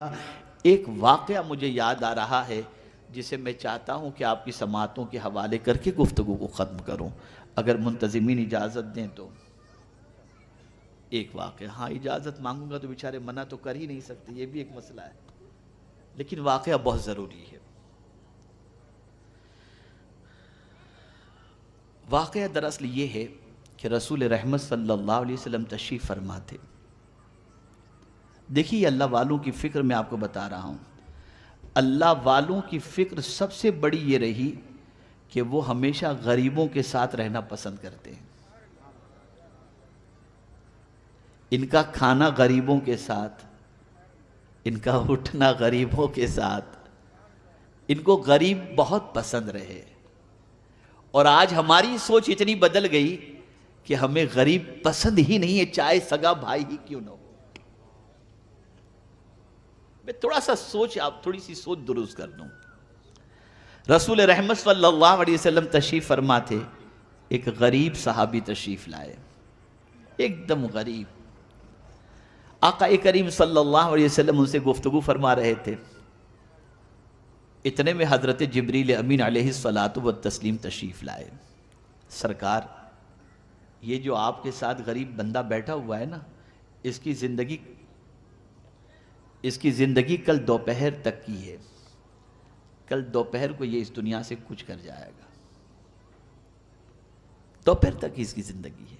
ایک واقعہ مجھے یاد آ رہا ہے جسے میں چاہتا ہوں کہ آپ کی سماعتوں کے حوالے کر کے گفتگو کو ختم کروں، اگر منتظمین اجازت دیں تو۔ ایک واقعہ، ہاں اجازت مانگوں گا تو بیچارے منع تو کر ہی نہیں سکتے، یہ بھی ایک مسئلہ ہے، لیکن واقعہ بہت ضروری ہے۔ واقعہ دراصل یہ ہے کہ رسول رحمت صلی اللہ علیہ وسلم تشریف فرما تھے۔ دیکھیے اللہ والوں کی فکر میں آپ کو بتا رہا ہوں، اللہ والوں کی فکر سب سے بڑی یہ رہی کہ وہ ہمیشہ غریبوں کے ساتھ رہنا پسند کرتے ہیں۔ ان کا کھانا غریبوں کے ساتھ، ان کا اٹھنا غریبوں کے ساتھ، ان کو غریب بہت پسند رہے۔ اور آج ہماری سوچ اتنی بدل گئی کہ ہمیں غریب پسند ہی نہیں ہے، چاہے سگا بھائی ہی کیوں نہ ہو۔ میں تھوڑا سا تھوڑی سی سوچ درست کر دوں۔ رسول رحمت صلی اللہ علیہ وسلم تشریف فرما تھے، ایک غریب صحابی تشریف لائے، ایک دم غریب۔ آقا کریم صلی اللہ علیہ وسلم ان سے گفتگو فرما رہے تھے، اتنے میں حضرت جبریل امین علیہ الصلاۃ والتسلیم تشریف لائے۔ سرکار، یہ جو آپ کے ساتھ غریب بندہ بیٹھا ہوا ہے نا، اس کی زندگی کل دوپہر تک کی ہے، کل دوپہر کو یہ اس دنیا سے کچھ کر جائے گا، دوپہر تک اس کی زندگی ہے۔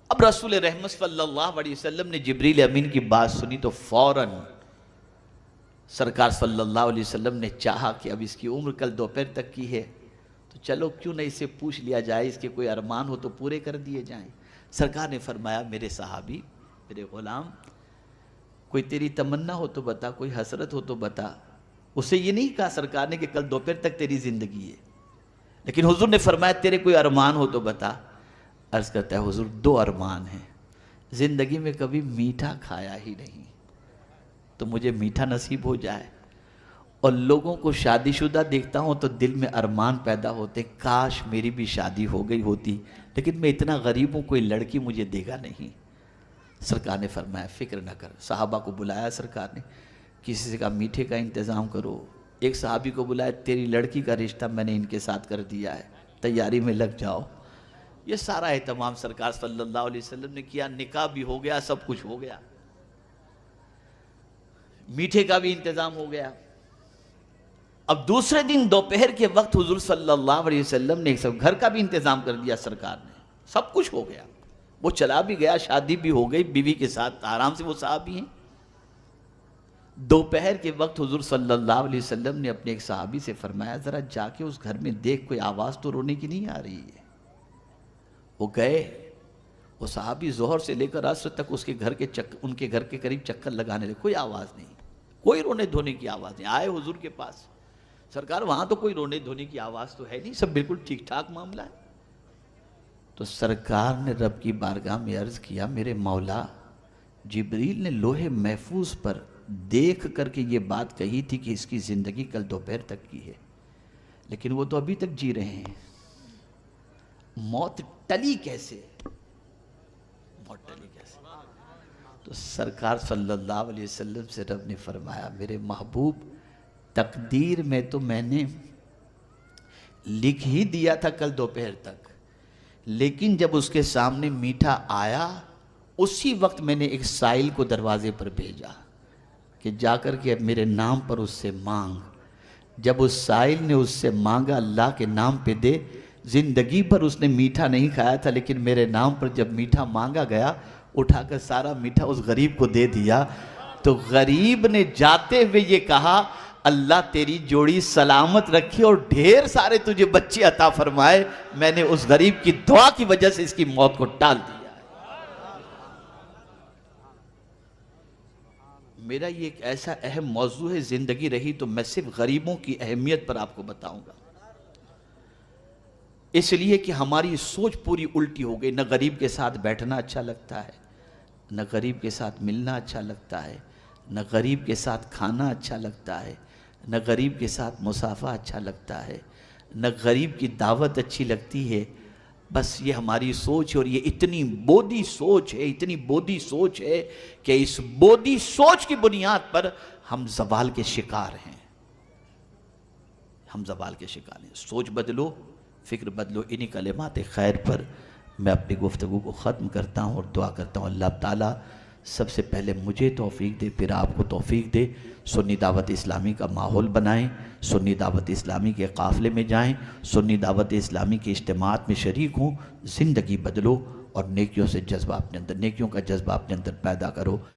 اب رسول رحمت صلی اللہ علیہ وسلم نے جبریل امین کی بات سنی تو فوراً سرکار صلی اللہ علیہ وسلم نے چاہا کہ اب اس کی عمر کل دوپہر تک کی ہے تو چلو کیوں نہ اسے پوچھ لیا جائے، اس کے کوئی ارمان ہو تو پورے کر دیے جائیں۔ سرکار نے فرمایا، میرے صحابی، میرے غلام، کوئی تیری تمنا ہو تو بتا، کوئی حسرت ہو تو بتا۔ اسے یہ نہیں کہا سرکار نے کہ کل دوپہر تک تیری زندگی ہے، لیکن حضور نے فرمایا تیرے کوئی ارمان ہو تو بتا۔ عرض کرتا ہے، حضور دو ارمان ہیں، زندگی میں کبھی میٹھا کھایا ہی نہیں تو مجھے میٹھا نصیب ہو جائے، اور لوگوں کو شادی شدہ دیکھتا ہوں تو دل میں ارمان پیدا ہوتے، کاش میری بھی شادی ہو گئی ہوتی، لیکن میں اتنا غریب ہوں، کوئی لڑکی مجھے دے گا نہیں۔ سرکار نے فرمایا فکر نہ کر۔ صحابہ کو بلایا سرکار نے، کسی سے کہا میٹھے کا انتظام کرو۔ ایک صحابی کو بلایا، تیری لڑکی کا رشتہ میں نے ان کے ساتھ کر دیا ہے، تیاری میں لگ جاؤ۔ یہ سارا اہتمام سرکار صلی اللہ علیہ وسلم نے کیا، نکاح بھی ہو گیا، سب کچھ ہو گیا، میٹھے کا بھی انتظام ہو گیا۔ اب دوسرے دن دوپہر کے وقت حضور صلی اللہ علیہ وسلم نے سب گھر کا بھی انتظام کر دیا، سرکار نے، سب کچھ ہو گیا، وہ چلا بھی گیا، شادی بھی ہو گئی، بیوی کے ساتھ آرام سے وہ صحابی ہیں۔ دوپہر کے وقت حضور صلی اللہ علیہ وسلم نے اپنے ایک صحابی سے فرمایا، ذرا جا کے اس گھر میں دیکھ، کوئی آواز تو رونے کی نہیں آ رہی ہے۔ وہ گئے، وہ صحابی ظہر سے لے کر عصر تک ان کے گھر کے قریب چکر لگانے لگے، کوئی آواز نہیں، کوئی رونے دھونے کی آواز نہیں۔ آئے حضور کے پاس، سرکار وہاں تو کوئی رونے دھونے کی آواز تو ہے نہیں، سب بالکل ٹھیک ٹھاک معاملہ ہے۔ تو سرکار نے رب کی بارگاہ میں عرض کیا، میرے مولا، جبریل نے لوح محفوظ پر دیکھ کر کے یہ بات کہی تھی کہ اس کی زندگی کل دوپہر تک کی ہے، لیکن وہ تو ابھی تک جی رہے ہیں، موت ٹلی کیسے؟ موت ٹلی کیسے؟ تو سرکار صلی اللہ علیہ وسلم سے رب نے فرمایا، میرے محبوب، تقدیر میں تو میں نے لکھ ہی دیا تھا کل دوپہر تک، لیکن جب اس کے سامنے میٹھا آیا، اسی وقت میں نے ایک سائل کو دروازے پر بھیجا کہ جا کر کے میرے نام پر اس سے مانگ۔ جب اس سائل نے اس سے مانگا، اللہ کے نام پہ دے، زندگی پر اس نے میٹھا نہیں کھایا تھا، لیکن میرے نام پر جب میٹھا مانگا گیا، اٹھا کر سارا میٹھا اس غریب کو دے دیا۔ تو غریب نے جاتے ہوئے یہ کہا، اللہ تیری جوڑی سلامت رکھے اور ڈھیر سارے تجھے بچے عطا فرمائے، میں نے اس غریب کی دعا کی وجہ سے اس کی موت کو ٹال دیا۔ میرا یہ ایک ایسا اہم موضوع ہے، زندگی رہی تو میں صرف غریبوں کی اہمیت پر آپ کو بتاؤں گا، اس لیے کہ ہماری سوچ پوری الٹی ہو گئی۔ نہ غریب کے ساتھ بیٹھنا اچھا لگتا ہے، نہ غریب کے ساتھ ملنا اچھا لگتا ہے، نہ غریب کے ساتھ کھانا اچھا لگتا ہے، نہ غریب کے ساتھ مصافحہ اچھا لگتا ہے، نہ غریب کی دعوت اچھی لگتی ہے۔ بس یہ ہماری سوچ ہے، اور یہ اتنی بودی سوچ ہے، اتنی بودی سوچ ہے کہ اس بودی سوچ کی بنیاد پر ہم زوال کے شکار ہیں، ہم زوال کے شکار ہیں۔ سوچ بدلو، فکر بدلو۔ انہی کلمات خیر پر میں اپنی گفتگو کو ختم کرتا ہوں اور دعا کرتا ہوں اللہ تعالیٰ سب سے پہلے مجھے توفیق دے، پھر آپ کو توفیق دے، سنی دعوت اسلامی کا ماحول بنائیں، سنی دعوت اسلامی کے قافلے میں جائیں، سنی دعوت اسلامی کے اجتماعات میں شریک ہوں، زندگی بدلو اور نیکیوں سے جذبہ اپنے اندر، نیکیوں کا جذبہ اپنے اندر پیدا کرو۔